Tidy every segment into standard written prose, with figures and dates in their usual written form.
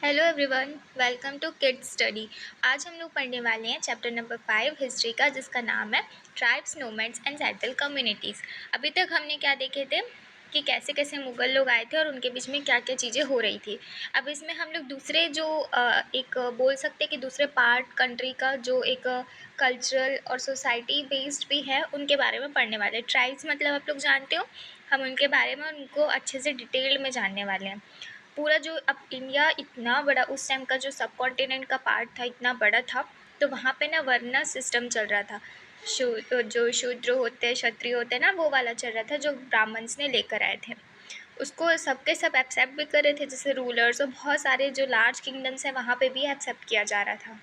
Hello everyone, welcome to kids study. आज हम लोग पढ़ने वाले हैं चैप्टर नंबर 5 हिस्ट्री का, जिसका नाम है tribes, nomads and settle communities. अभी तक हमने क्या देखे थे कि कैसे कैसे मुग़ल लोग आए थे और उनके बीच में क्या क्या चीज़ें हो रही थी। अब इसमें हम लोग दूसरे जो बोल सकते हैं कि दूसरे पार्ट कंट्री का जो एक कल्चरल और सोसाइटी बेस्ड भी है, उनके बारे में पढ़ने वाले हैं। ट्राइब्स मतलब आप लोग जानते हो, हम उनके बारे में उनको अच्छे से डिटेल में जानने वाले हैं। पूरा जो अब इंडिया इतना बड़ा, उस टाइम का जो सब कॉन्टिनेंट का पार्ट था इतना बड़ा था, तो वहाँ पे ना वरना सिस्टम चल रहा था। जो शूद्र होते हैं, क्षत्रिय होते हैं ना, वो वाला चल रहा था जो ब्राह्मण्स ने लेकर आए थे। उसको सबके सब एक्सेप्ट भी कर रहे थे, जैसे रूलर्स और बहुत सारे जो लार्ज किंगडम्स हैं वहाँ पे भी एक्सेप्ट किया जा रहा था।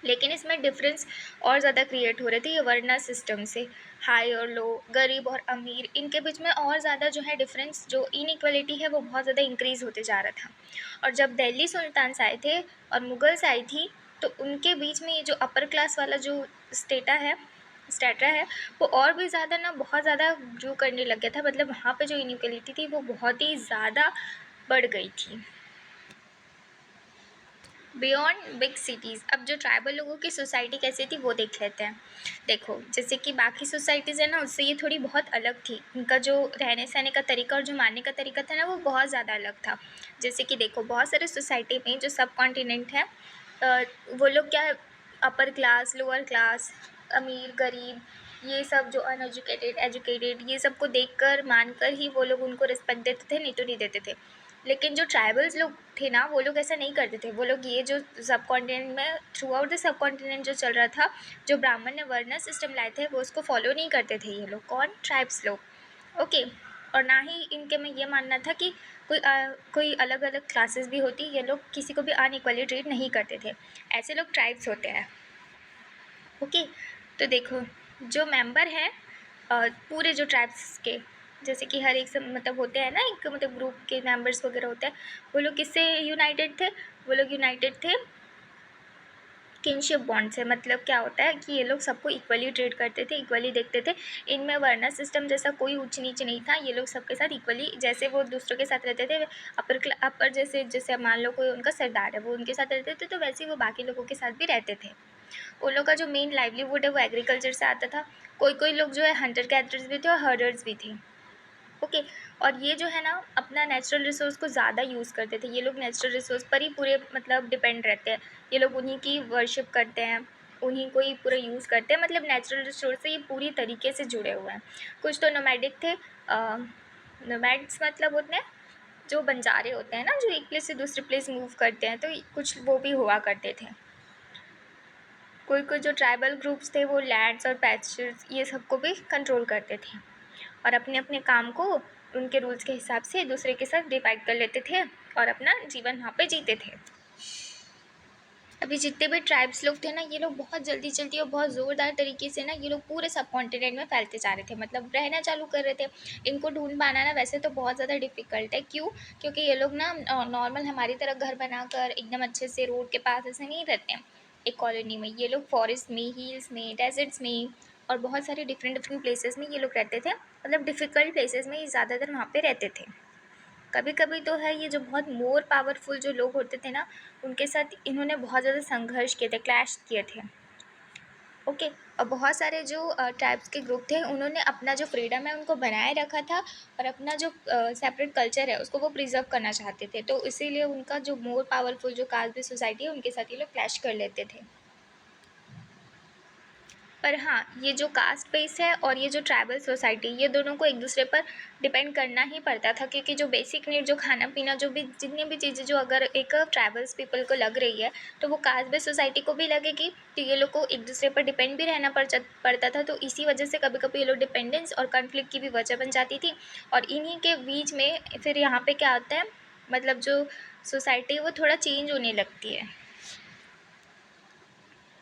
लेकिन इसमें डिफरेंस और ज़्यादा क्रिएट हो रहे थे ये वर्ना सिस्टम से। हाई और लो, गरीब और अमीर, इनके बीच में और ज़्यादा जो है डिफरेंस, जो इनइक्वलिटी है वो बहुत ज़्यादा इंक्रीज़ होते जा रहा था। और जब दिल्ली सुल्तान्स आए थे और मुगल्स आई थी, तो उनके बीच में ये जो अपर क्लास वाला जो स्टेटा है वो और भी ज़्यादा ना बहुत ज़्यादा ग्रो करने लग गया था। मतलब वहाँ पे जो इनइक्वलिटी थी वो बहुत ही ज़्यादा बढ़ गई थी। बियॉन्ड बिग सिटीज़, अब जो ट्राइबल लोगों की सोसाइटी कैसी थी वो देख लेते हैं। देखो, जैसे कि बाकी सोसाइटीज़ है ना, उससे ये थोड़ी बहुत अलग थी। इनका जो रहने सहने का तरीका और जो मानने का तरीका था ना, वो बहुत ज़्यादा अलग था। जैसे कि देखो, बहुत सारे सोसाइटी में जो सब कॉन्टिनेंट है, वो लोग क्या है, अपर क्लास, लोअर क्लास, अमीर गरीब, ये सब जो अनएजुकेटेड एजुकेटेड, ये सब को देखकर मानकर ही वो लोग उनको रिस्पेक्ट देते थे, नहीं तो नहीं देते थे। लेकिन जो ट्राइबल्स लोग थे ना, वो लोग ऐसा नहीं करते थे। वो लोग ये जो सब कॉन्टिनेंट में, through out the sub continent जो चल रहा था, जो ब्राह्मण ने वर्ण सिस्टम लाए थे, वो उसको फॉलो नहीं करते थे। ये लोग कौन? ट्राइब्स लोग। ओके। और ना ही इनके में ये मानना था कि कोई अलग अलग क्लासेस भी होती, ये लोग किसी को भी अनइक्वली ट्रीट नहीं करते थे। ऐसे लोग ट्राइब्स होते हैं। ओके। तो देखो, जो मेंबर हैं पूरे जो ट्राइब्स के, जैसे कि हर एक सब मतलब होते हैं ना, एक मतलब ग्रुप के मेंबर्स वगैरह होते हैं, वो लोग किससे यूनाइटेड थे? वो लोग यूनाइटेड थे किनशिप बॉन्ड से। मतलब क्या होता है कि ये लोग सबको इक्वली ट्रीट करते थे, इक्वली देखते थे। इनमें वर्ना सिस्टम जैसा कोई ऊंच नीच नहीं था। ये लोग सबके साथ इक्वली, जैसे वो दूसरों के साथ रहते थे, अपर जैसे जैसे मान लो कोई उनका सरदार है, वो उनके साथ रहते थे, तो वैसे ही वो बाकी लोगों के साथ भी रहते थे। उन लोग का जो मेन लाइवलीहुड है वो एग्रीकल्चर से आता था। कोई कोई लोग जो है हंटर कैटरर्स भी थे और हर्डर्स भी थे। ओके। और ये जो है ना, अपना नेचुरल रिसोर्स को ज़्यादा यूज़ करते थे। ये लोग नेचुरल रिसोर्स पर ही पूरे मतलब डिपेंड रहते हैं। ये लोग उन्हीं की वर्शिप करते हैं, उन्हीं को ही पूरा यूज़ करते हैं। मतलब नेचुरल रिसोर्स से ये पूरी तरीके से जुड़े हुए हैं। कुछ तो नोमैडिक थे। नोमैड्स मतलब होते हैं जो बंजारे होते हैं ना, जो एक प्लेस से दूसरे प्लेस मूव करते हैं, तो कुछ वो भी हुआ करते थे। कोई कोई जो ट्राइबल ग्रुप्स थे वो लैंड्स और पैस्चर्स ये सबको भी कंट्रोल करते थे, और अपने अपने काम को उनके रूल्स के हिसाब से दूसरे के साथ डिवाइड कर लेते थे और अपना जीवन वहाँ पे जीते थे। अभी जितने भी ट्राइब्स लोग थे ना, ये लोग बहुत जल्दी जल्दी और बहुत ज़ोरदार तरीके से ना, ये लोग पूरे सब कॉन्टिनेंट में फैलते जा रहे थे, मतलब रहना चालू कर रहे थे। इनको ढूंढ पाना ना वैसे तो बहुत ज़्यादा डिफ़िकल्ट है। क्यों? क्योंकि ये लोग ना नॉर्मल हमारी तरह घर बनाकर एकदम अच्छे से रोड के पास ऐसे नहीं रहते हैं। एक कॉलोनी में ये लोग फॉरेस्ट में, हिल्स में, डेजर्ट्स में और बहुत सारे डिफरेंट डिफरेंट प्लेसेस में ये लोग रहते थे। मतलब डिफ़िकल्ट प्लेसेस में ये ज़्यादातर वहाँ पे रहते थे। कभी कभी तो है, ये जो बहुत मोर पावरफुल जो लोग होते थे ना, उनके साथ इन्होंने बहुत ज़्यादा संघर्ष किए थे, क्लैश किए थे। ओके। और बहुत सारे जो ट्राइब्स के ग्रुप थे, उन्होंने अपना जो फ्रीडम है उनको बनाए रखा था, और अपना जो सेपरेट कल्चर है उसको वो प्रिजर्व करना चाहते थे। तो इसीलिए उनका जो मोर पावरफुल जो कास्ट बेस्ड सोसाइटी है, उनके साथ ये लोग क्लैश कर लेते थे। पर हाँ, ये जो कास्ट बेस है और ये जो ट्राइबल सोसाइटी, ये दोनों को एक दूसरे पर डिपेंड करना ही पड़ता था, क्योंकि जो बेसिक नीड, जो खाना पीना, जो भी जितनी भी चीज़ें जो अगर एक ट्राइबल्स पीपल को लग रही है, तो वो कास्ट बेस्ड सोसाइटी को भी लगेगी। तो ये लोग को एक दूसरे पर डिपेंड भी रहना पड़ता था। तो इसी वजह से कभी कभी ये लोग डिपेंडेंस और कॉन्फ्लिक्ट की भी वजह बन जाती थी। और इन्हीं के बीच में फिर यहाँ पे क्या होता है, मतलब जो सोसाइटी है वो थोड़ा चेंज होने लगती है।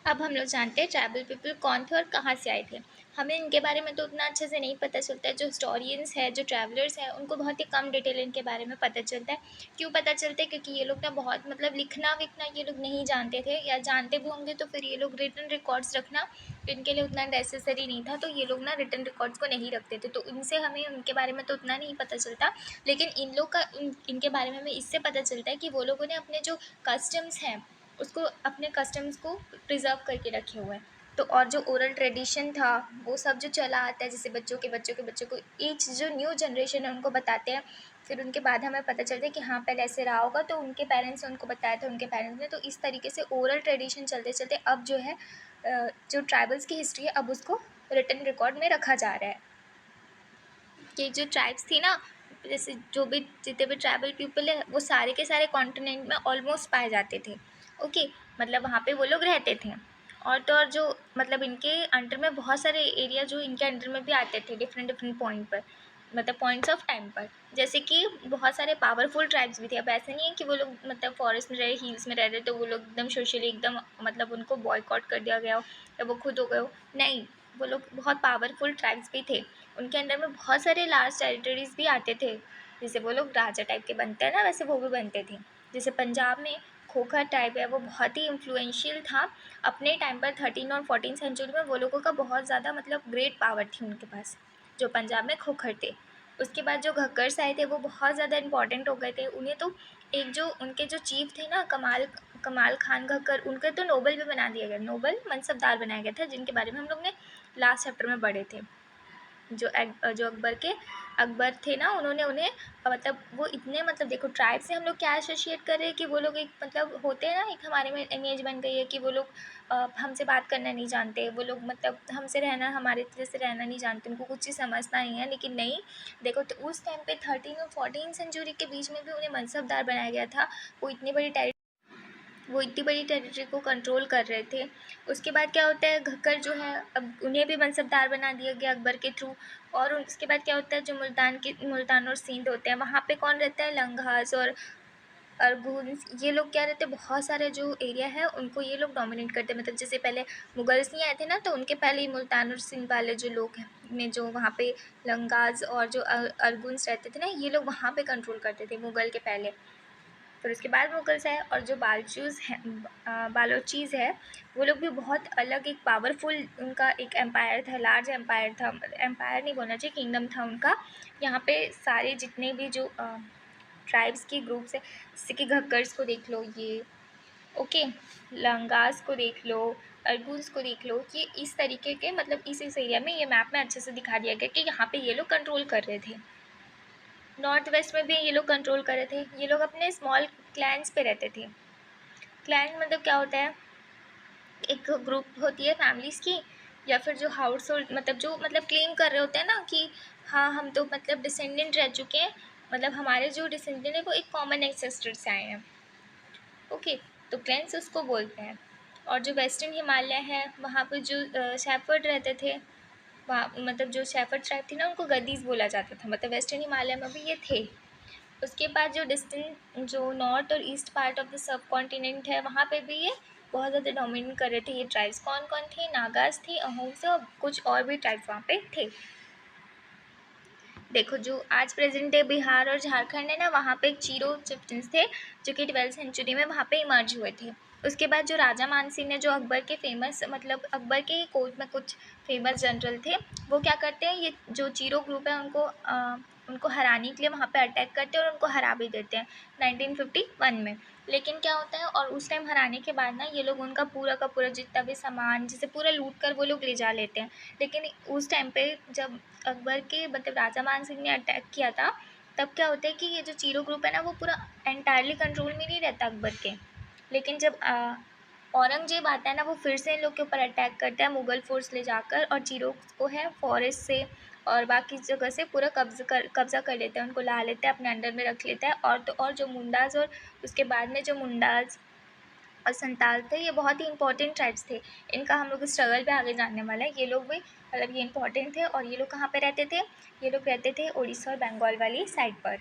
अब हम लोग जानते हैं ट्राइबल पीपल कौन थे और कहाँ से आए थे। हमें इनके बारे में तो उतना अच्छे से नहीं पता चलता है। जो हिस्टोरियंस है, जो ट्रैवलर्स हैं, उनको बहुत ही कम डिटेल इनके बारे में पता चलता है। क्यों पता चलता है? क्योंकि ये लोग ना बहुत मतलब लिखना-विखना ये लोग नहीं जानते थे, या जानते भी होंगे तो फिर ये लोग रिटन रिकॉर्ड्स रखना इनके लिए उतना नेसेसरी नहीं था, तो ये लोग ना रिटन रिकॉर्ड्स को नहीं रखते थे। तो इनसे हमें उनके बारे में तो उतना नहीं पता चलता। लेकिन इन लोग का इनके बारे में हमें इससे पता चलता है कि वो लोगों ने अपने जो कस्टम्स हैं, उसको अपने कस्टम्स को प्रिजर्व करके रखे हुए हैं। तो और जो ओरल ट्रेडिशन था, वो सब जो चला आता है, जैसे बच्चों को ईच जो न्यू जनरेशन है उनको बताते हैं। फिर उनके बाद हमें पता चलता है कि हाँ पहले ऐसे रहा होगा, तो उनके पेरेंट्स ने उनको बताया था, उनके पेरेंट्स ने। तो इस तरीके से ओरल ट्रेडिशन चलते चलते अब जो है जो ट्राइबल्स की हिस्ट्री है, अब उसको रिटन रिकॉर्ड में रखा जा रहा है। कि जो ट्राइब्स थी ना, जैसे जो भी जितने भी ट्राइबल पीपल है, वो सारे के सारे कॉन्टिनेंट में ऑलमोस्ट पाए जाते थे। ओके, मतलब वहाँ पे वो लोग रहते थे। और तो और जो मतलब इनके अंडर में बहुत सारे एरिया जो इनके अंडर में भी आते थे डिफरेंट डिफरेंट पॉइंट पर, मतलब पॉइंट्स ऑफ टाइम पर। जैसे कि बहुत सारे पावरफुल ट्राइब्स भी थे। अब ऐसा नहीं है कि वो लोग मतलब फॉरेस्ट में रहे, हिल्स में रह रहे, तो वो लोग एकदम सोशली एकदम मतलब उनको बॉयकॉट कर दिया गया हो या वो खुद हो गए हो, नहीं। वो लोग बहुत पावरफुल ट्राइब्स भी थे। उनके अंडर में बहुत सारे लार्ज टेरिटरीज भी आते थे। जैसे वो लोग राजा टाइप के बनते हैं ना, वैसे वो भी बनते थे। जैसे पंजाब में खोखर टाइप है, वो बहुत ही इन्फ्लुएंशियल था। अपने टाइम पर 13 और 14 सेंचुरी में वो लोगों का बहुत ज़्यादा मतलब ग्रेट पावर थी उनके पास, जो पंजाब में खोखर थे। उसके बाद जो घक्कर्स आए थे, वो बहुत ज़्यादा इंपॉर्टेंट हो गए थे। उन्हें तो एक जो उनके जो चीफ थे ना, कमाल कमाल खान घक्कर, उनके तो नोबल भी बना दिया गया, नोबल मनसबदार बनाया गया था, जिनके बारे में हम लोग ने लास्ट चैप्टर में पढ़े थे। जो अकबर थे ना, उन्होंने उन्हें मतलब वो इतने मतलब देखो ट्राइब से हम लोग क्या एसोसिएट कर रहे हैं कि वो लोग एक मतलब होते हैं ना, एक हमारे में इमेज बन गई है कि वो लोग हमसे बात करना नहीं जानते, वो लोग मतलब हमसे रहना, हमारे तरह से रहना नहीं जानते, उनको कुछ चीज़ समझना नहीं है। लेकिन नहीं, देखो तो उस टाइम पे 13 और 14 सेंचुरी के बीच में भी उन्हें मनसबदार बनाया गया था। वो इतनी बड़ी टेरिटरी को कंट्रोल कर रहे थे। उसके बाद क्या होता है, घक्कर जो है, अब उन्हें भी मनसबदार बना दिया गया अकबर के थ्रू। और उसके बाद क्या होता है, जो मुल्तान और सिंध होते हैं, वहाँ पे कौन रहता है, लंघास और अरगुन्स, ये लोग क्या रहते हैं, बहुत सारे जो एरिया है उनको ये लोग डोमिनेट करते हैं। मतलब जैसे पहले मुगल्स नहीं आए थे ना, तो उनके पहले ही मुल्तान और सिंध वाले जो लोग हैं ने जो वहाँ पे लंगाज और जो अरगुन्स रहते थे ना, ये लोग वहाँ पे कंट्रोल करते थे मुगल के पहले। फिर उसके बाद मुगल्स आए, और जो बालोचीज़ है, वो लोग भी बहुत अलग एक पावरफुल, उनका एक एम्पायर था, लार्ज एम्पायर था। एम्पायर नहीं बोलना चाहिए, किंगडम था उनका। यहाँ पे सारे जितने भी जो ट्राइब्स की ग्रुप्स है, जैसे कि घक्कर्स को देख लो, ये ओके, लंगास को देख लो, अरगुन्स को देख लो, ये इस तरीके के मतलब इस एरिया में, ये मैप में अच्छे से दिखा दिया गया कि यहाँ पे ये लोग कंट्रोल कर रहे थे। नॉर्थ वेस्ट में भी ये लोग कंट्रोल कर रहे थे। ये लोग अपने स्मॉल क्लैंस पे रहते थे। क्लैन मतलब क्या होता है, एक ग्रुप होती है फैमिलीज़ की, या फिर जो हाउस होल्ड मतलब जो मतलब क्लेम कर रहे होते हैं ना कि हाँ हम तो मतलब डिसेंडेंट रह चुके हैं, मतलब हमारे जो डिसेंडेंट है वो एक कॉमन एंसेस्टर से आए हैं। ओके, तो क्लैंस उसको बोलते हैं। और जो वेस्टर्न हिमालय है, वहाँ पर जो शेफर्ड रहते थे, वहाँ मतलब जो शेफर्ड ट्राइब थी ना, उनको गद्दीज़ बोला जाता था। मतलब वेस्टर्न हिमालय में भी ये थे। उसके बाद जो डिस्टेंट जो नॉर्थ और east part of the sub continent है, वहाँ पे भी ये बहुत ज़्यादा डोमिनेट कर रहे थे ये ट्राइब्स। कौन कौन थे, नागाज थे, अहोम्स थे, और कुछ और भी ट्राइब्स वहाँ पे थे। देखो जो आज प्रेजेंट डे बिहार और झारखंड है ना, वहाँ पे चीरो चिफ्टन्स थे, जो कि 12 सेंचुरी में वहाँ पे इमर्ज हुए थे। उसके बाद जो राजा मानसिंह ने, जो अकबर के फेमस मतलब अकबर के कोर्ट में कुछ फेमस जनरल थे, वो क्या करते हैं, ये जो चीरो ग्रुप है उनको हराने के लिए वहाँ पे अटैक करते हैं और उनको हरा भी देते हैं 1951 में। लेकिन क्या होता है, और उस टाइम हराने के बाद ना ये लोग उनका पूरा का पूरा जितना भी सामान जिसे पूरा लूट कर वो लोग ले जा लेते हैं। लेकिन उस टाइम पे जब अकबर के मतलब राजा मान सिंह ने अटैक किया था, तब क्या होता है कि ये जो चीरो ग्रुप है ना, वो पूरा एंटायरली कंट्रोल में नहीं रहता अकबर के। लेकिन जब औरंगजेब आता है ना, वो फिर से इन लोग के ऊपर अटैक करता है मुगल फोर्स ले जाकर, और चीरो को है फॉरेस्ट से और बाकी जगह से पूरा कब्जा कर लेता है, उनको ला लेता है, अपने अंडर में रख लेता है। और तो और जो मुंडाज और उसके बाद में जो मुंडाज और संताल थे, ये बहुत ही इंपॉर्टेंट ट्राइब्स थे। इनका हम लोग स्ट्रगल पे आगे जानने वाला है। ये लोग भी मतलब ये इंपॉर्टेंट थे। और ये लोग कहाँ पे रहते थे, ये लोग रहते थे उड़ीसा और बंगाल वाली साइड पर।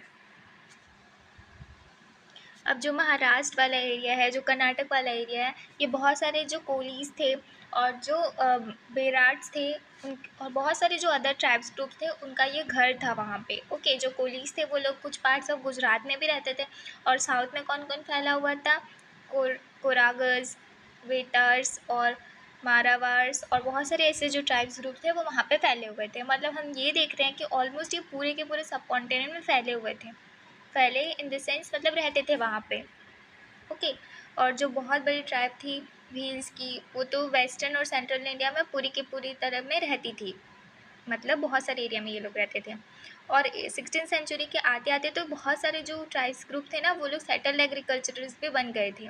अब जो महाराष्ट्र वाला एरिया है, जो कर्नाटक वाला एरिया है, ये बहुत सारे जो कोलीज थे और जो बेराट्स थे और बहुत सारे जो अदर ट्राइब्स ग्रुप थे, उनका ये घर था वहाँ पे। ओके, जो कोलीज थे वो लोग कुछ पार्ट्स ऑफ गुजरात में भी रहते थे। और साउथ में कौन कौन फैला हुआ था? कोरागर्स, वेटर्स और मारावार्स और बहुत सारे ऐसे जो ट्राइब्स ग्रुप थे वो वहाँ पे फैले हुए थे। मतलब हम ये देख रहे हैं कि ऑलमोस्ट ये पूरे के पूरे सब कॉन्टिनेंट में फैले हुए थे। फैले इन द सेंस मतलब रहते थे वहाँ पे। ओके। और जो बहुत बड़ी ट्राइब थी भील्स की, वो तो वेस्टर्न और सेंट्रल इंडिया में पूरी की पूरी तरह में रहती थी। मतलब बहुत सारे एरिया में ये लोग रहते थे। और 16th सेंचुरी के आते आते तो बहुत सारे जो ट्राइब्स ग्रुप थे ना, वो लोग सेटल्ड एग्रीकल्चरिस्ट भी बन गए थे।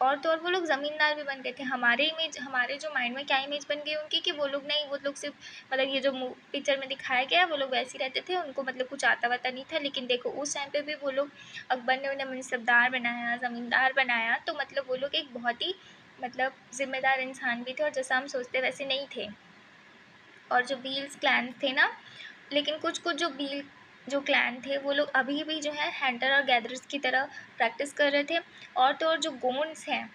और तो और वो लोग ज़मींदार भी बन गए थे। हमारे जो माइंड में क्या इमेज बन गई उनकी, कि वो लोग नहीं, वो लोग सिर्फ मतलब ये जो पिक्चर में दिखाया गया है वो लोग वैसे ही रहते थे, उनको मतलब कुछ आता वाता नहीं था। लेकिन देखो उस टाइम पे भी वो लोग अकबर ने उन्हें मनसबदार बनाया, ज़मींदार बनाया, तो मतलब वो लोग एक बहुत ही मतलब ज़िम्मेदार इंसान भी थे और जैसा हम सोचते वैसे नहीं थे। और जो भील्स क्लैन थे ना, लेकिन कुछ कुछ जो भील जो क्लैन थे वो लोग अभी भी जो है हंटर और गैदरर्स की तरह प्रैक्टिस कर रहे थे। और तो और जो गोंड्स हैं,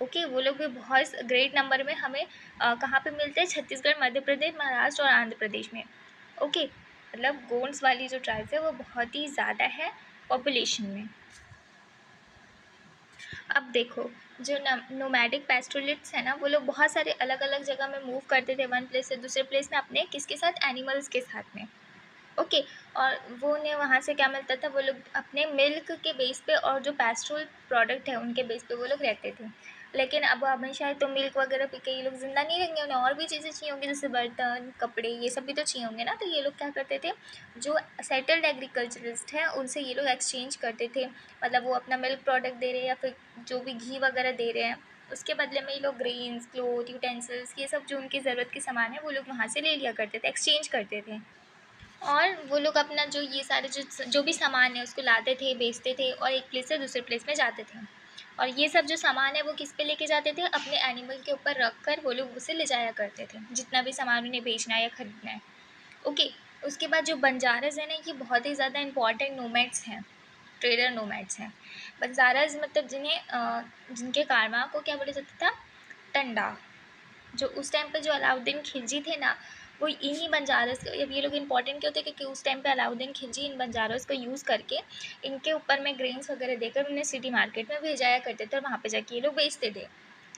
ओके, वो लोग भी बहुत ग्रेट नंबर में हमें कहाँ पे मिलते हैं? छत्तीसगढ़, मध्य प्रदेश, महाराष्ट्र और आंध्र प्रदेश में। ओके, मतलब गोंड्स वाली जो ट्राइब्स है वो बहुत ही ज़्यादा है पॉपुलेशन में। अब देखो, जो नोमैडिक पैस्टोरलिस्ट्स है ना, वो लोग बहुत सारे अलग अलग जगह में मूव करते थे, वन प्लेस से दूसरे प्लेस में, अपने किसके साथ? एनिमल्स के साथ में। ओके। और वो उन्हें वहाँ से क्या मिलता था? वो लोग अपने मिल्क के बेस पे और जो पैस्ट्रोल प्रोडक्ट है उनके बेस पे वो लोग रहते थे। लेकिन अब हमेशा तो मिल्क वगैरह पी के ये लोग ज़िंदा नहीं रहेंगे, उन्हें और भी चीज़ें चाहिए होंगी, जैसे बर्तन, कपड़े, ये सब भी तो चाहिए होंगे ना। तो ये लोग क्या करते थे? जो सेटल्ड एग्रीकल्चरिस्ट हैं उनसे ये लोग एक्सचेंज करते थे। मतलब वो अपना मिल्क प्रोडक्ट दे रहे हैं या फिर जो भी घी वगैरह दे रहे हैं, उसके बदले में ये लोग ग्रेन्स, क्लोथ, यूटेंसिल्स, ये सब जो उनकी ज़रूरत के सामान है वो लोग वहाँ से ले लिया करते थे, एक्सचेंज करते थे। और वो लोग अपना जो ये सारे जो भी सामान है उसको लाते थे, बेचते थे और एक प्लेस से दूसरे प्लेस में जाते थे। और ये सब जो सामान है वो किस पे लेके जाते थे? अपने एनिमल के ऊपर रख कर वो लोग उसे ले जाया करते थे, जितना भी सामान उन्हें बेचना है या खरीदना है। ओके। उसके बाद जो बंजाराज़ है ना, ये बहुत ही ज़्यादा इंपॉर्टेंट नोमैड्स हैं, ट्रेडर नोमैड्स हैं। बंजाराज़ मतलब जिनके कारवां को क्या बोला जाता था? टंडा। जो उस टाइम पे जो अलाउद्दीन खिलजी थे ना, वो इन्हीं बंजारस, अब ये लोग इंपॉर्टेंट क्यों थे? क्योंकि उस टाइम पे अलाउद्दीन खिलजी इन बंजारस को यूज़ करके इनके ऊपर में ग्रेन्स वगैरह देकर उन्हें सिटी मार्केट में भेजाया करते थे और वहाँ पे जाके ये लोग बेचते थे।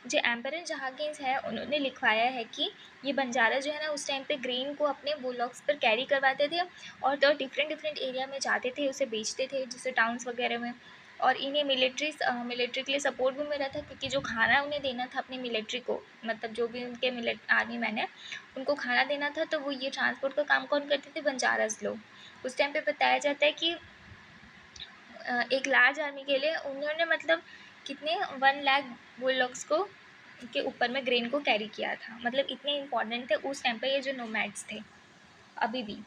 जो एम्परर जहांगीर है उन्होंने लिखवाया है कि ये बंजारा जो है ना, उस टाइम पे ग्रेन को अपने बुलॉक्स पर कैरी करवाते थे और तो डिफरेंट डिफरेंट एरिया में जाते थे, उसे बेचते थे, जैसे टाउन्स वगैरह में। और इन्हें मिलिट्री के लिए सपोर्ट भी मिला था, क्योंकि जो खाना उन्हें देना था अपनी मिलिट्री को, मतलब जो भी उनके आर्मी मैन है उनको खाना देना था, तो वो ये ट्रांसपोर्ट का काम कौन करते थे? बंजारास लोग। उस टाइम पे बताया जाता है कि एक लार्ज आर्मी के लिए उन्होंने मतलब कितने 1 लाख बुलडॉग्स को के ऊपर में ग्रेन को कैरी किया था। मतलब इतने इंपॉर्टेंट थे उस टाइम पे ये जो नोमैड्स थे। अभी भी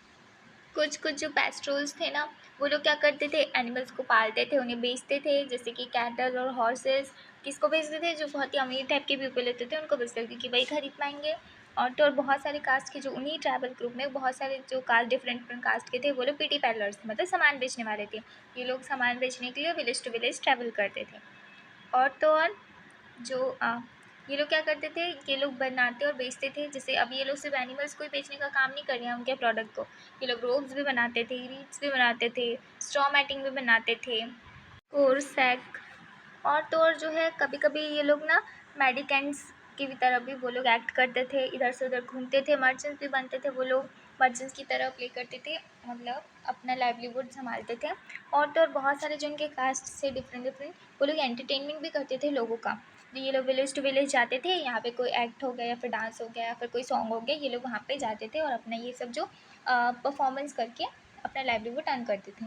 कुछ कुछ जो पैस्ट्रोल्स थे ना, वो लोग क्या करते थे? एनिमल्स को पालते थे, उन्हें बेचते थे, जैसे कि कैटल और हॉर्सेस। किसको बेचते थे? जो बहुत ही अमीर टाइप के पीपल लेते थे उनको बेचते थे कि भाई खरीद पाएंगे। और तो और बहुत सारे कास्ट के जो उन्हीं ट्रैवल ग्रुप में बहुत सारे जो कास्ट डिफरेंट डिफरेंट कास्ट के थे, वो लोग पीटी पैलर्स थे, मतलब सामान बेचने वाले थे। ये लोग सामान बेचने के लिए विलेज टू विलेज ट्रैवल करते थे। और तो और जो ये लोग क्या करते थे? ये लोग बनाते और बेचते थे। जैसे अब ये लोग सिर्फ एनिमल्स को ही बेचने का काम नहीं कर रहे हैं, उनके प्रोडक्ट को ये लोग रोब्स भी बनाते थे, रीड्स भी बनाते थे, स्ट्रॉ मैटिंग भी बनाते थे, कोर सैक। और तो और जो है कभी कभी ये लोग ना मेडिकेंट्स की भी तरह भी वो लोग एक्ट करते थे, इधर से उधर घूमते थे, मर्चेंट्स भी बनते थे वो लोग, मर्चेंट्स की तरह प्ले करते थे, मतलब अपना लाइवलीहुड संभालते थे। और तो और बहुत सारे जो उनके कास्ट से डिफरेंट डिफरेंट वो लोग एंटरटेनमेंट भी करते थे लोगों का। तो ये लोग विलेज टू विलेज जाते थे, यहाँ पे कोई एक्ट हो गया या फिर डांस हो गया या फिर कोई सॉन्ग हो गया, ये लोग वहाँ पे जाते थे और अपना ये सब जो परफॉर्मेंस करके अपना लाइवलीहुड अर्न करते थे।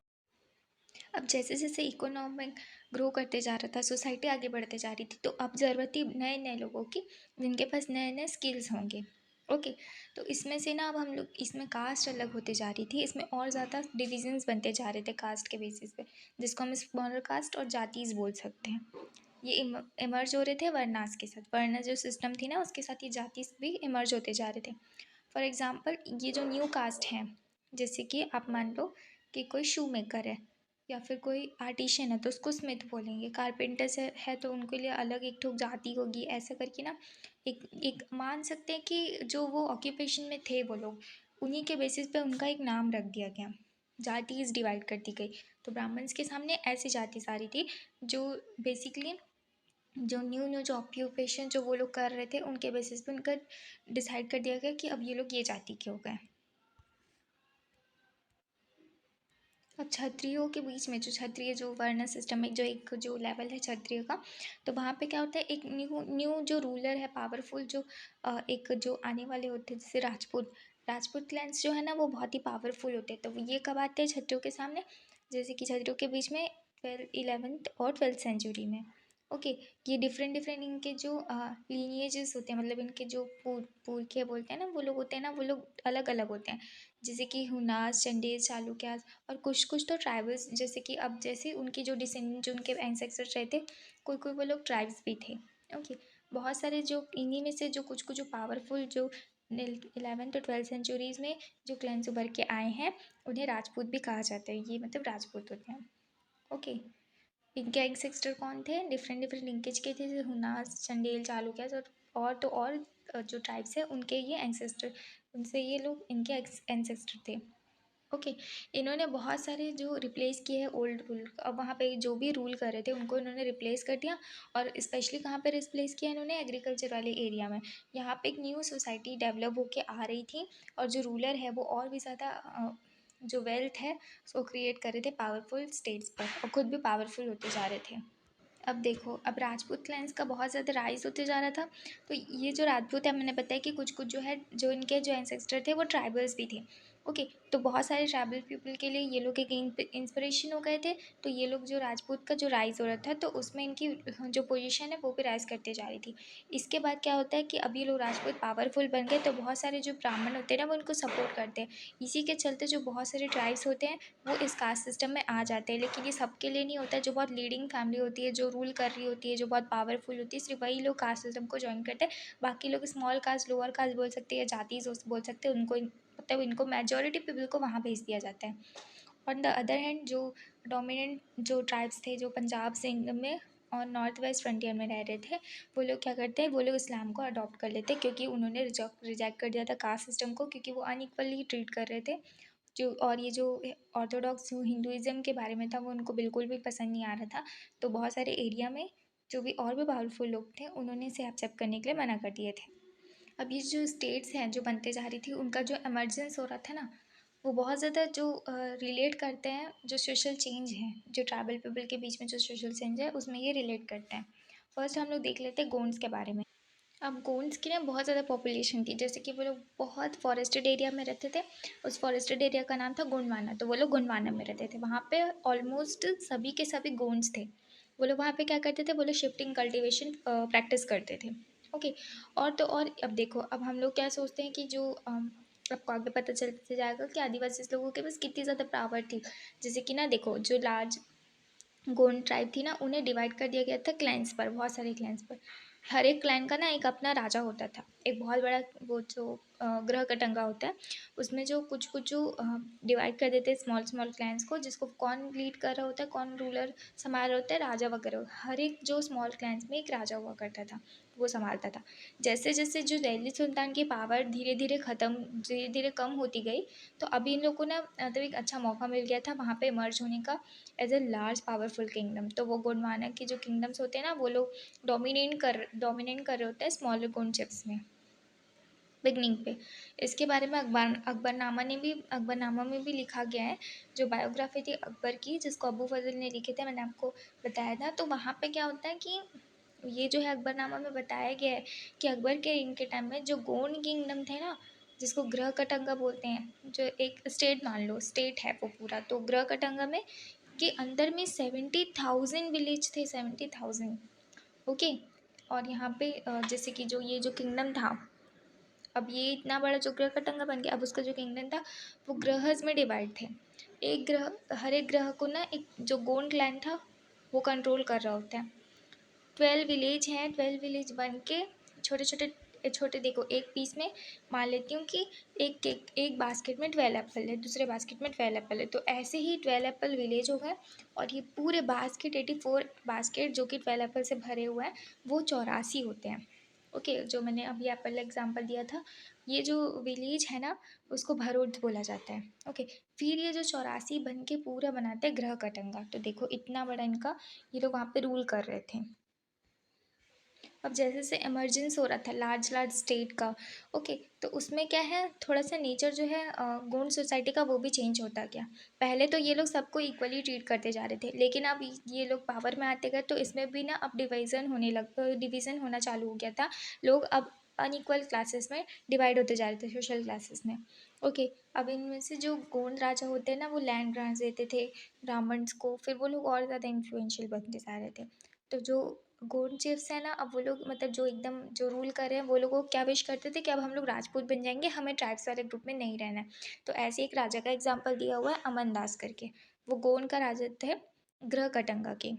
अब जैसे जैसे इकोनॉमिक ग्रो करते जा रहा था, सोसाइटी आगे बढ़ते जा रही थी, तो अब ज़रूरत थी नए नए लोगों की, जिनके पास नए नए स्किल्स होंगे। ओके। तो इसमें से ना अब हम लोग इसमें कास्ट अलग होते जा रही थी, इसमें और ज़्यादा डिविजन्स बनते जा रहे थे कास्ट के बेसिस पे, जिसको हम स्मॉलर कास्ट और जातीज बोल सकते हैं। ये इमर्ज हो रहे थे वर्नास के साथ, वर्ण जो सिस्टम थी ना उसके साथ ये जातीज भी इमर्ज होते जा रहे थे। फॉर एग्ज़ाम्पल ये जो न्यू कास्ट हैं, जैसे कि आप मान लो कि कोई शू मेकर है या फिर कोई आर्टिशियन है तो उसको स्मिथ बोलेंगे, कारपेंटर्स है तो उनके लिए अलग एक ठो जाति होगी, ऐसा करके ना एक एक मान सकते हैं कि जो वो ऑक्यूपेशन में थे वो लोग, उन्हीं के बेसिस पे उनका एक नाम रख दिया गया, जातिज डिवाइड कर दी गई। तो ब्राह्मण्स के सामने ऐसी जाति सारी थी जो बेसिकली जो न्यू न्यू जो ऑक्यूपेशन जो वो लोग कर रहे थे उनके बेसिस पे उनका डिसाइड कर दिया गया कि अब ये लोग ये जाति के हो गए। अब क्षत्रियों के बीच में जो क्षत्रिय जो वर्ण सिस्टम में जो एक जो लेवल है क्षत्रिय का, तो वहाँ पे क्या होता है, एक न्यू न्यू जो रूलर है पावरफुल जो एक जो आने वाले होते हैं, जैसे राजपूत राजपूत क्लैंस जो है ना वो बहुत ही पावरफुल होते हैं। तो ये कब आते हैं क्षत्रियों के सामने, जैसे कि क्षत्रियों के बीच में 11th और 12th सेंचुरी में। ओके, ये डिफरेंट डिफरेंट इनके जो लीनिएजेस होते हैं, मतलब इनके जो पुरखे बोलते हैं ना वो लोग होते हैं ना, वो लोग अलग अलग होते हैं, जैसे कि हुनास, चंदेल, चालुक्यास, और कुछ कुछ तो ट्राइबल्स, जैसे कि अब जैसे उनकी जो डिसेंडेंट जो उनके एंसेस्टर्स रहे थे, कोई कोई वो लोग ट्राइब्स भी थे। ओके, बहुत सारे जो इन्हीं में से जो कुछ कुछ जो पावरफुल जो 11th और 12th सेंचुरीज़ में जो क्लैंस उभर के आए हैं उन्हें राजपूत भी कहा जाता है, ये मतलब राजपूत होते हैं। ओके, इनके एंसेस्टर कौन थे, डिफरेंट डिफरेंट लिंकेज के थे, जैसे हुनास, चंदेल, चालुक्यास, और तो और जो ट्राइब्स है उनके ये एंसेस्टर, उनसे ये लोग इनके एंसेस्टर थे। ओके, इन्होंने बहुत सारे जो रिप्लेस किए हैं ओल्ड रूल, अब वहाँ पे जो भी रूल कर रहे थे उनको इन्होंने रिप्लेस कर दिया, और स्पेशली कहाँ पे रिप्लेस किया इन्होंने, एग्रीकल्चर वाले एरिया में। यहाँ पे एक न्यू सोसाइटी डेवलप होके आ रही थी, और जो रूलर है वो और भी ज़्यादा जो वेल्थ है उसको क्रिएट कर रहे थे पावरफुल स्टेट्स पर, और खुद भी पावरफुल होते जा रहे थे। अब देखो, अब राजपूत क्लैंस का बहुत ज़्यादा राइज होते जा रहा था, तो ये जो राजपूत है, मैंने बताया कि कुछ कुछ जो है जो इनके जो एंसेस्टर थे वो ट्राइबल्स भी थे। ओके, तो बहुत सारे ट्राइबल पीपल के लिए ये लोग एक इंस्पिरेशन हो गए थे, तो ये लोग जो राजपूत का जो राइज हो रहा था तो उसमें इनकी जो पोजीशन है वो भी राइज करते जा रही थी। इसके बाद क्या होता है कि अब ये लोग राजपूत पावरफुल बन गए, तो बहुत सारे जो ब्राह्मण होते हैं ना वो इनको सपोर्ट करते हैं। इसी के चलते जो बहुत सारे ट्राइब्स होते हैं वो इस कास्ट सिस्टम में आ जाते हैं, लेकिन ये सबके लिए नहीं होता है। जो बहुत लीडिंग फैमिली होती है, जो रूल कर रही होती है, जो बहुत पावरफुल होती है, सिर्फ वही लोग कास्ट सिस्टम को ज्वाइन करते हैं। बाकी लोग स्मॉल कास्ट, लोअर कास्ट बोल सकते हैं या जाति बोल सकते हैं, उनको मतलब इनको मेजॉरिटी पीपल को वहाँ भेज दिया जाता है। ऑन द अदर हैंड जो डोमिनेंट जो ट्राइब्स थे जो पंजाब सिंध में और नॉर्थ वेस्ट फ्रंटियर में रह रहे थे, वो लोग क्या करते हैं, वो लोग इस्लाम को अडॉप्ट कर लेते हैं, क्योंकि उन्होंने रिजेक्ट कर दिया था कास्ट सिस्टम को, क्योंकि वो अनइक्वली ट्रीट कर रहे थे जो, और ये जो ऑर्थोडॉक्स जो हिंदुज़म के बारे में था वो उनको बिल्कुल भी पसंद नहीं आ रहा था। तो बहुत सारे एरिया में जो भी और भी पावरफुल लोग थे उन्होंने इसे एक्सेप्ट करने के लिए मना कर दिए थे। अब ये जो स्टेट्स हैं जो बनते जा रही थी उनका जो एमरजेंस हो रहा था ना, वो बहुत ज़्यादा जो रिलेट करते हैं जो सोशल चेंज है, जो ट्राइबल पीपल के बीच में जो सोशल चेंज है उसमें ये रिलेट करते हैं। फर्स्ट हम लोग देख लेते हैं गोंड्स के बारे में। अब गोंड्स की ना बहुत ज़्यादा पॉपुलेशन थी, जैसे कि वो लोग बहुत फॉरेस्टेड एरिया में रहते थे। उस फॉरेस्टेड एरिया का नाम था गोंडवाना, तो वो लोग गोंडवाना में रहते थे। वहाँ पे ऑलमोस्ट सभी के सभी गोंड्स थे। वो लोग वहाँ पे क्या करते थे, वो लोग शिफ्टिंग कल्टीवेशन प्रैक्टिस करते थे। ओके, और तो और अब देखो, अब हम लोग क्या सोचते हैं कि जो आपको आगे पता चलते जाएगा कि आदिवासी लोगों के पास कितनी ज़्यादा पावर थी। जैसे कि ना देखो, जो लार्ज गोंड ट्राइब थी ना उन्हें डिवाइड कर दिया गया था क्लैंस पर, बहुत सारे क्लैंस पर। हर एक क्लैन का ना एक अपना राजा होता था, एक बहुत बड़ा वो जो ग्रह कटंगा होता है, उसमें जो कुछ कुछ जो डिवाइड कर देते हैं स्मॉल स्मॉल क्लैंस को, जिसको कौन लीड कर रहा होता है, कौन रूलर संभाल रहा होता है, राजा वगैरह। हर एक जो स्मॉल क्लैंस में एक राजा हुआ करता था, वो संभालता था। जैसे जैसे जो दिल्ली सुल्तान की पावर धीरे धीरे ख़त्म, धीरे धीरे कम होती गई, तो अभी इन लोगों को ना मतलब एक अच्छा मौका मिल गया था वहाँ पे मर्ज होने का as a large powerful kingdom. तो वो गोंडवाना के जो किंगडम्स होते हैं ना वो लोग डोमिनेट कर रहे होते हैं स्मॉलर कॉन्सेप्ट्स में बिगनिंग पे। इसके बारे में अकबरनामा में भी लिखा गया है। जो बायोग्राफी थी अकबर की जिसको अबू फजल ने लिखे थे, मैंने आपको बताया था। तो वहाँ पे क्या होता है कि ये जो है अकबरनामा में बताया गया है कि अकबर के इनके टाइम में जो गोंड किंगडम थे ना, जिसको ग्रह कटंगा बोलते हैं, जो एक स्टेट मान लो, स्टेट है वो पूरा, तो ग्रह कटंगा में के अंदर में 70,000 विलेज थे, 70,000। ओके, और यहाँ पे जैसे कि जो ये जो किंगडम था, अब ये इतना बड़ा जो ग्रह का टंगा बन गया, अब उसका जो किंगडम था वो ग्रहज में डिवाइड थे। एक ग्रह, हर एक ग्रह को ना एक जो गोंड क्लैन था वो कंट्रोल कर रहा होता है। 12 विलेज हैं, 12 विलेज बन के छोटे छोटे छोटे देखो एक पीस में मान लेती हूँ कि एक केक एक बास्केट में 12 एप्पल है, दूसरे बास्केट में 12 एप्पल है, तो ऐसे ही 12 एप्पल विलेज हो गए और ये पूरे बास्केट 84 बास्केट जो कि 12 एप्पल से भरे हुए हैं वो 84 होते हैं। ओके, जो मैंने अभी एप्पल एग्जांपल दिया था, ये जो विलेज है ना उसको भरूच बोला जाता है। ओके, फिर ये जो 84 बन के पूरा बनाते हैं ग्रह कटंगा, तो देखो इतना बड़ा इनका ये लोग वहाँ पे रूल कर रहे थे। अब जैसे जैसे इमरजेंस हो रहा था लार्ज लार्ज स्टेट का, ओके, तो उसमें क्या है थोड़ा सा नेचर जो है गोंड सोसाइटी का वो भी चेंज होता गया। पहले तो ये लोग सबको इक्वली ट्रीट करते जा रहे थे, लेकिन अब ये लोग पावर में आते गए तो इसमें भी ना अब डिवीज़न होना चालू हो गया था। लोग अब अनइक्वल क्लासेस में डिवाइड होते जा रहे थे, सोशल क्लासेस में। ओके, अब इनमें से जो गोंड राजा होते हैं ना वो लैंड ग्रांट्स देते थे ब्राह्मण्स को, फिर वो लोग और ज़्यादा इन्फ्लुएंशियल बनते जा रहे थे। तो जो गोंड चिफ्स है ना, अब वो लोग मतलब जो एकदम जो रूल कर रहे हैं वो लोगों को क्या विश करते थे कि अब हम लोग राजपूत बन जाएंगे, हमें ट्राइब्स वाले ग्रुप में नहीं रहना है। तो ऐसे एक राजा का एग्जाम्पल दिया हुआ है अमन दास करके, वो गोंड का राजा थे ग्रह कटंगा के।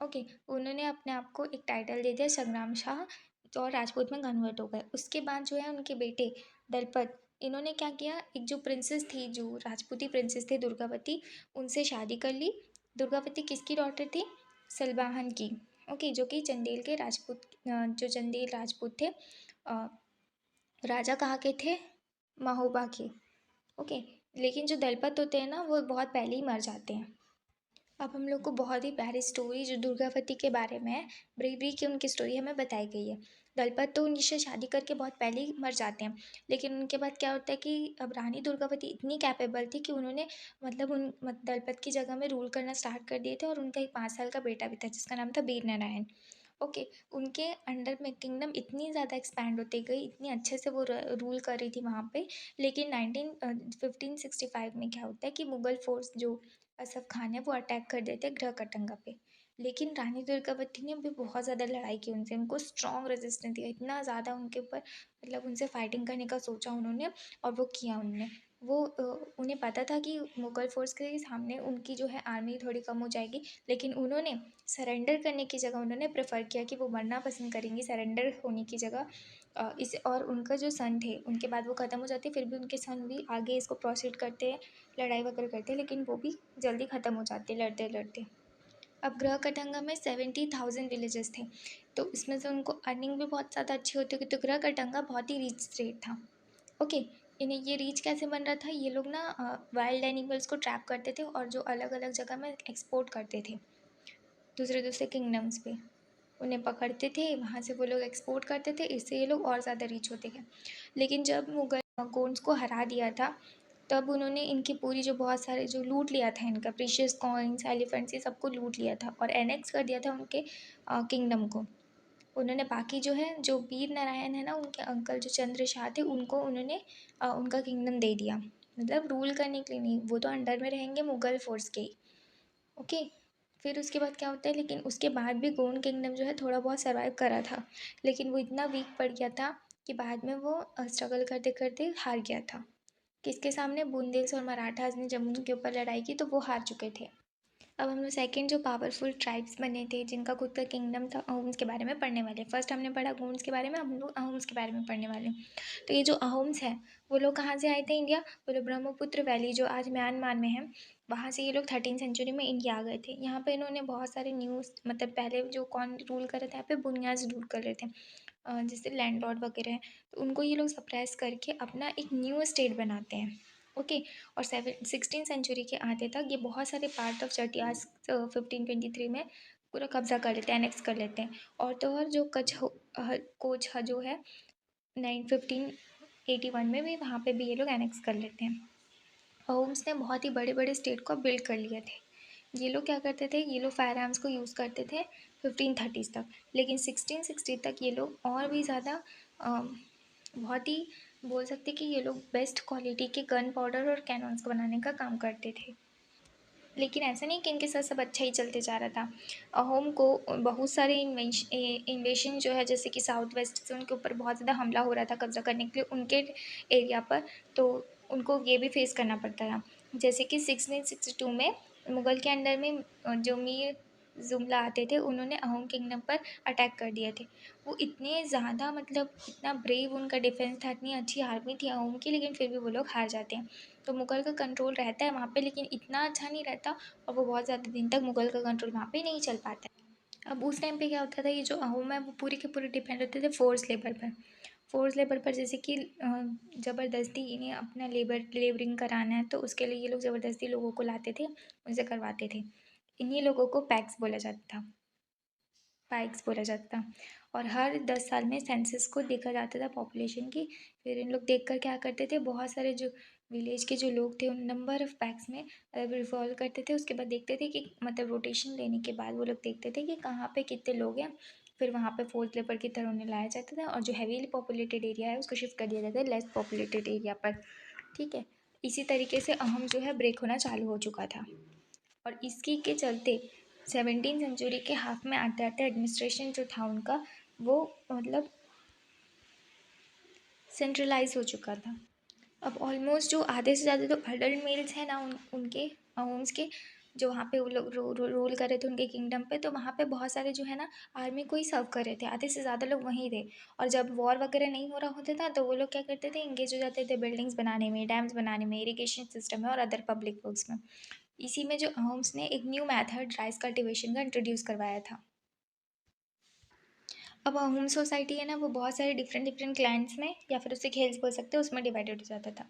ओके, उन्होंने अपने आप को एक टाइटल दे दिया संग्राम शाह और राजपूत में कन्वर्ट हो गए। उसके बाद जो है उनके बेटे दलपत, इन्होंने क्या किया, एक जो प्रिंसेस थी जो राजपूती प्रिंसेस थी दुर्गावती, उनसे शादी कर ली। दुर्गावती किसकी डॉटर थी, सलबाहन की। ओके, जो कि चंदेल के राजपूत जो चंदेल राजपूत थे, अ, राजा कहाँ के थे, महोबा के। ओके, लेकिन जो दलपत होते हैं ना वो बहुत पहले ही मर जाते हैं। अब हम लोग को बहुत ही प्यारी स्टोरी जो दुर्गावती के बारे में है, ब्रेवरी की उनकी स्टोरी हमें बताई गई है। दलपत तो उनसे शादी करके बहुत पहले ही मर जाते हैं, लेकिन उनके बाद क्या होता है कि अब रानी दुर्गावती इतनी कैपेबल थी कि उन्होंने मतलब दलपत की जगह में रूल करना स्टार्ट कर दिए थे, और उनका एक 5 साल का बेटा भी था जिसका नाम था वीर नारायण। ओके, उनके अंडर में किंगडम इतनी ज़्यादा एक्सपैंड होती गई, इतनी अच्छे से वो रूल कर रही थी वहाँ पे। लेकिन 1565 में क्या होता है कि मुग़ल फ़ोर्स जो असफ़ खान है वो अटैक कर देते हैं ग्रह कटंगा पे। लेकिन रानी दुर्गावती ने भी बहुत ज़्यादा लड़ाई की उनसे, उनको स्ट्रॉन्ग रेजिस्टेंस दिया, इतना ज़्यादा उनके ऊपर मतलब उनसे फाइटिंग करने का सोचा उन्होंने, और वो किया उन्होंने। वो उन्हें पता था कि मुग़ल फ़ोर्स के सामने उनकी जो है आर्मी थोड़ी कम हो जाएगी, लेकिन उन्होंने सरेंडर करने की जगह उन्होंने प्रेफर किया कि वो मरना पसंद करेंगी सरेंडर होने की जगह। इस और उनका जो सन थे उनके बाद वो ख़त्म हो जाते, फिर भी उनके सन भी आगे इसको प्रोसीड करते हैं, लड़ाई वगैरह करते हैं, लेकिन वो भी जल्दी ख़त्म हो जाते लड़ते लड़ते। अब ग्रह कटंगा में 70,000 विलेजेस थे, तो इसमें से उनको अर्निंग भी बहुत ज़्यादा अच्छी होती है, तो ग्रह कटंगा बहुत ही रिच स्टेट था। ओके, इन्हें ये रीच कैसे बन रहा था, ये लोग ना वाइल्ड एनिमल्स को ट्रैप करते थे और जो अलग अलग जगह में एक्सपोर्ट करते थे दूसरे दूसरे किंगडम्स पे, उन्हें पकड़ते थे, वहाँ से वो लोग एक्सपोर्ट करते थे, इससे ये लोग और ज़्यादा रीच होते गए। लेकिन जब मुगल गोंड्स को हरा दिया था, तब उन्होंने इनकी पूरी जो बहुत सारे जो लूट लिया था इनका प्रीशियस कॉइन्स एलिफेंट्स ये सबको लूट लिया था और एनेक्स कर दिया था उनके किंगडम को। उन्होंने बाकी जो है जो वीर नारायण है ना उनके अंकल जो चंद्र शाह थे उनको उन्होंने उनका किंगडम दे दिया, मतलब रूल करने के लिए नहीं, वो तो अंडर में रहेंगे मुगल फोर्स के ही। ओके, फिर उसके बाद क्या होता है, लेकिन उसके बाद भी गोंड किंगडम जो है थोड़ा बहुत सर्वाइव करा था, लेकिन वो इतना वीक पड़ गया था कि बाद में वो स्ट्रगल करते करते हार गया था। किसके सामने, बुंदेल्स और मराठास ने जब उनके ऊपर लड़ाई की तो वो हार चुके थे। अब हम लोग सेकंड जो पावरफुल ट्राइब्स बने थे जिनका खुद का किंगडम था, अहोम्स के बारे में पढ़ने वाले। फर्स्ट हमने पढ़ा गोंड्स के बारे में, हम लोग अहोम्स के बारे में पढ़ने वाले हैं। तो ये जो अहोम्स हैं वो लोग कहाँ से आए थे इंडिया, वो लोग ब्रह्मपुत्र वैली जो आज म्यांमार में है वहाँ से ये लोग 13th सेंचुरी में इंडिया आ गए थे। यहाँ पे इन्होंने बहुत सारे न्यूज़ मतलब पहले जो कौन रूल कर रहे थे यहाँ पे बुनियाज रूल कर रहे थे, जैसे लैंड लॉर्ड वगैरह हैं, तो उनको ये लोग सप्रेस करके अपना एक न्यू स्टेट बनाते हैं। ओके, और 16th सेंचुरी के आते तक ये बहुत सारे पार्ट ऑफ चटियास 1523 में पूरा कब्जा कर लेते हैं, एनेक्स कर लेते हैं। और तो और जो कोच जो है 1581 में भी वहाँ पे भी ये लोग एनेक्स कर लेते हैं। होम्स ने बहुत ही बड़े बड़े स्टेट को बिल्ड कर लिए थे। ये लोग क्या करते थे, ये लोग फायर आर्म्स को यूज़ करते थे 1530s तक, लेकिन 1660 तक ये लोग और भी ज़्यादा बहुत ही बोल सकते कि ये लोग बेस्ट क्वालिटी के गन पाउडर और कैनॉन्स को बनाने का काम करते थे। लेकिन ऐसा नहीं कि इनके साथ सब अच्छा ही चलते जा रहा था। अहोम को बहुत सारे इन्वेशन जो है जैसे कि साउथ वेस्ट से उनके ऊपर बहुत ज़्यादा हमला हो रहा था कब्जा करने के लिए उनके एरिया पर, तो उनको ये भी फेस करना पड़ता था। जैसे कि 1662 में मुग़ल के अंडर में जो मीर जुमला आते थे, उन्होंने अहोम किंगडम पर अटैक कर दिए थे। वो इतने ज़्यादा मतलब इतना ब्रेव उनका डिफेंस था, इतनी अच्छी आर्मी थी अहोम की, लेकिन फिर भी वो लोग हार जाते हैं। तो मुग़ल का कंट्रोल रहता है वहाँ पे, लेकिन इतना अच्छा नहीं रहता, और वो बहुत ज़्यादा दिन तक मुग़ल का कंट्रोल वहाँ पे नहीं चल पाता है। अब उस टाइम पे क्या होता था, ये जो अहोम है वो पूरे के पूरे डिपेंड होते थे फ़ोर्स लेबर पर। फ़ोर्स लेबर पर जैसे कि ज़बरदस्ती इन्हें अपना लेबरिंग कराना है, तो उसके लिए ये लोग ज़बरदस्ती लोगों को लाते थे, उनसे करवाते थे। इन्हीं लोगों को पैक्स बोला जाता था, पाइक्स बोला जाता था। और हर 10 साल में सेंसस को देखा जाता था पॉपुलेशन की। फिर इन लोग देख कर क्या करते थे, बहुत सारे जो विलेज के जो लोग थे उन नंबर ऑफ़ पैक्स में रिवॉल्व करते थे। उसके बाद देखते थे कि मतलब रोटेशन लेने के बाद वो लोग देखते थे कि कहाँ पे कितने लोग हैं। फिर वहाँ पे फोर्थ लेबर की तरह उन्हें लाया जाता था, और जो हेवीली पॉपुलेटेड एरिया है उसको शिफ्ट कर दिया जाता है लेस पॉपुलेटेड एरिया पर। ठीक है? इसी तरीके से अहम जो है ब्रेक होना चालू हो चुका था। और इसी के चलते 17वीं सेंचुरी के हाफ में आते-आते एडमिनिस्ट्रेशन जो था उनका, वो मतलब सेंट्रलाइज़ हो चुका था। अब ऑलमोस्ट जो आधे से ज़्यादा तो अडल्ट मेल्स हैं ना उनके अहोम्स के, जो वहाँ पे वो लोग रूल कर रहे थे उनके किंगडम पे, तो वहाँ पे बहुत सारे जो है ना आर्मी को ही सर्व कर रहे थे, आधे से ज़्यादा लोग वहीं थे। और जब वॉर वगैरह नहीं हो रहा होता था तो वो लोग क्या करते थे, इंगेज हो जाते थे बिल्डिंग्स बनाने में, डैम्स बनाने में, इरिगेशन सिस्टम में और अदर पब्लिक वर्क्स में। इसी में जो अहोम्स ने एक न्यू मेथड राइस कल्टीवेशन का इंट्रोड्यूस करवाया था। अब अहोम सोसाइटी है ना, वो बहुत सारे डिफरेंट डिफरेंट क्लैन्स में या फिर उसे खेल्स बोल सकते हैं, उसमें डिवाइडेड हो जाता था।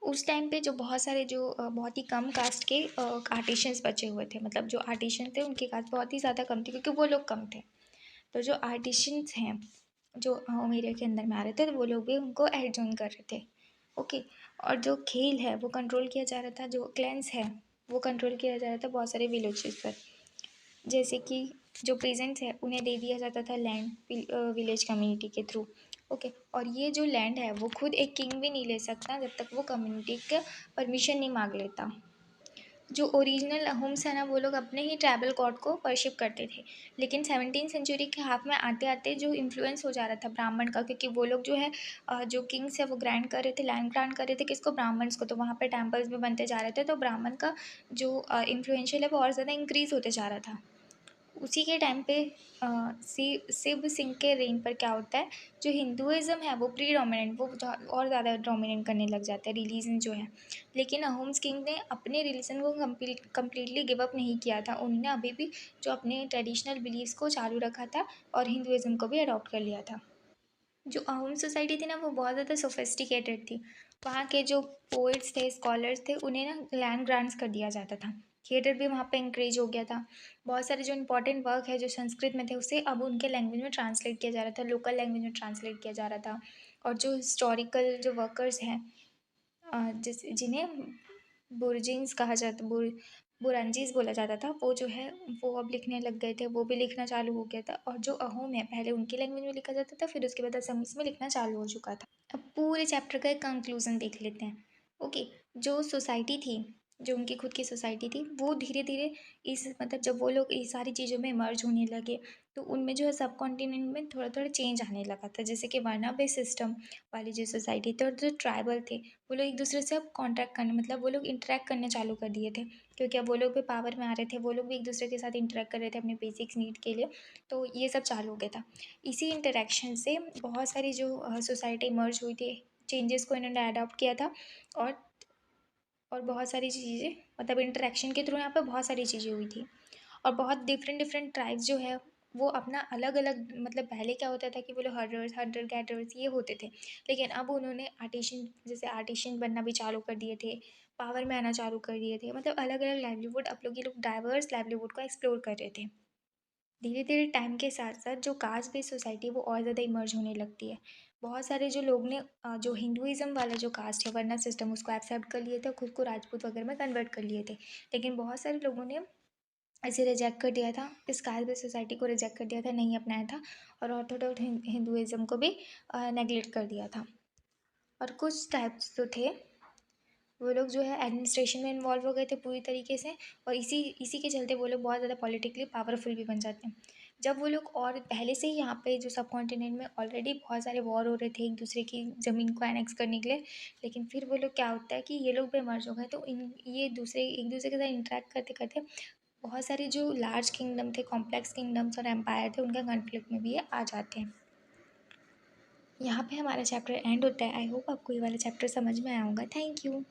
उस टाइम पे जो बहुत सारे जो बहुत ही कम कास्ट के आर्टिशंस बचे हुए थे, मतलब जो आर्टिशन थे उनकी कास्ट बहुत ही ज़्यादा कम थी क्योंकि वो लोग कम थे। तो जो आर्टिशंस हैं जो एरिया के अंदर में आ रहे थे, तो वो लोग भी उनको एड जॉइन कर रहे थे। ओके। और जो खेल है वो कंट्रोल किया जा रहा था, जो क्लैंस है वो कंट्रोल किया जा रहा था बहुत सारे विलेजेस पर। जैसे कि जो पेजेंट्स है उन्हें दे दिया जाता था लैंड विलेज कम्युनिटी के थ्रू। ओके। और ये जो लैंड है वो खुद एक किंग भी नहीं ले सकता जब तक वो कम्युनिटी का परमिशन नहीं मांग लेता। जो ओरिजिनल अहोम्स है ना, वो लोग अपने ही ट्राइबल गॉड को वर्शिप करते थे। लेकिन 17वीं सेंचुरी के हाफ में आते आते जो इन्फ्लुएंस हो जा रहा था ब्राह्मण का, क्योंकि वो लोग जो है जो किंग्स है वो ग्रांट कर रहे थे, लैंड ग्रांट कर रहे थे किसको, ब्राह्मण्स को। तो वहाँ पे टेम्पल्स भी बनते जा रहे थे, तो ब्राह्मण का जो इन्फ्लुएंशियल है वो और ज़्यादा इंक्रीज़ होते जा रहा था। उसी के टाइम पे शिव सिंह के रेन पर क्या होता है, जो हिंदुइज़्म है वो प्रीडोमिनेंट, वो और ज़्यादा डोमिनेट करने लग जाता है रिलीजन जो है। लेकिन अहोम्स किंग ने अपने रिलीजन को कम्प्लीटली गिव अप नहीं किया था, उन्होंने अभी भी जो अपने ट्रेडिशनल बिलीव्स को चालू रखा था और हिंदुइज़्म को भी अडॉप्ट कर लिया था। जो अहोम सोसाइटी थी ना वो बहुत ज़्यादा सोफिस्टिकेटेड थी। वहाँ के जो पोइट्स थे, स्कॉलर्स थे, उन्हें ना लैंड ग्रांट्स कर दिया जाता था। थिएटर भी वहाँ पे इंक्रीज हो गया था। बहुत सारे जो इंपॉर्टेंट वर्क है जो संस्कृत में थे उसे अब उनके लैंग्वेज में ट्रांसलेट किया जा रहा था, लोकल लैंग्वेज में ट्रांसलेट किया जा रहा था। और जो हिस्टोरिकल जो वर्कर्स हैं जिन्हें बुर्जीन्स कहा जाता बुरंजीज़ बोला जाता था, वो जो है वो अब लिखने लग गए थे, वो भी लिखना चालू हो गया था। और जो अहोम है पहले उनकी लैंग्वेज में लिखा जाता था, फिर उसके बाद असमीज़ में लिखना चालू हो चुका था। अब पूरे चैप्टर का एक कंक्लूज़न देख लेते हैं। ओके। जो सोसाइटी थी, जो उनकी खुद की सोसाइटी थी, वो धीरे-धीरे इस मतलब जब वो लोग इस सारी चीज़ों में मर्ज होने लगे, तो उनमें जो है सबकॉन्टिनेंट में थोड़ा-थोड़ा चेंज आने लगा था। जैसे कि वर्ना बेस सिस्टम वाली जो सोसाइटी थी और जो ट्राइबल थे, वो लोग एक-दूसरे से अब कॉन्टैक्ट करने मतलब वो लोग इंटरैक्ट करने चालू कर दिए थे। क्योंकि अब वो लोग भी पावर में आ रहे थे, वो लोग भी एक-दूसरे के साथ इंटरैक्ट कर रहे थे अपने बेसिक्स नीड के लिए, तो ये सब चालू हो गया था। इसी इंटरैक्शन से बहुत सारी जो सोसाइटी मर्ज हुई थी, चेंजेस को इन्होंने अडॉप्ट किया था। और बहुत सारी चीज़ें मतलब इंटरैक्शन के थ्रू यहाँ पे बहुत सारी चीज़ें हुई थी। और बहुत डिफरेंट डिफरेंट ट्राइब्स जो है वो अपना अलग-अलग मतलब पहले क्या होता था कि वो लोग हंटर गैदरर्स ये होते थे। लेकिन अब उन्होंने आर्टिशियन बनना भी चालू कर दिए थे, पावर में आना चालू कर दिए थे। मतलब अलग-अलग लाइवलीहुड अब लोग ये लोग डाइवर्स लाइवलीहुड को एक्सप्लोर कर रहे थे। धीरे-धीरे टाइम के साथ-साथ जो कास्ट बेस्ड सोसाइटी है वो और ज़्यादा इमर्ज होने लगती है। बहुत सारे जो लोग ने जो हिंदुइज़्म वाला जो कास्ट है वरना सिस्टम उसको एक्सेप्ट कर लिए थे, खुद को राजपूत वगैरह में कन्वर्ट कर लिए थे। लेकिन बहुत सारे लोगों ने इसे रिजेक्ट कर दिया था, इस कास्ट बेस्ड सोसाइटी को रिजेक्ट कर दिया था, नहीं अपनाया था और ऑर्थोडॉक्स हिंदुइज़्म को भी नेगलेक्ट कर दिया था। और कुछ टाइप्स जो थे वो लोग जो है एडमिनिस्ट्रेशन में इन्वॉल्व हो गए थे पूरी तरीके से। और इसी इसी के चलते वो लोग बहुत ज़्यादा पॉलिटिकली पावरफुल भी बन जाते हैं। जब वो लोग और पहले से ही यहाँ पे जो सब कॉन्टिनेंट में ऑलरेडी बहुत सारे वॉर हो रहे थे एक दूसरे की ज़मीन को एनेक्स करने के लिए, लेकिन फिर वो लोग क्या होता है कि ये लोग भी मर्ज हो गए, तो इन ये दूसरे एक दूसरे के साथ इंटरेक्ट करते करते बहुत सारे जो लार्ज किंगडम थे, कॉम्प्लेक्स किंगडम्स और एम्पायर थे, उनका कॉन्फ्लिक्ट में भी ये आ जाते हैं। यहाँ पे हमारा चैप्टर एंड होता है। आई होप आपको ये वाला चैप्टर समझ में आया होगा। Thank you.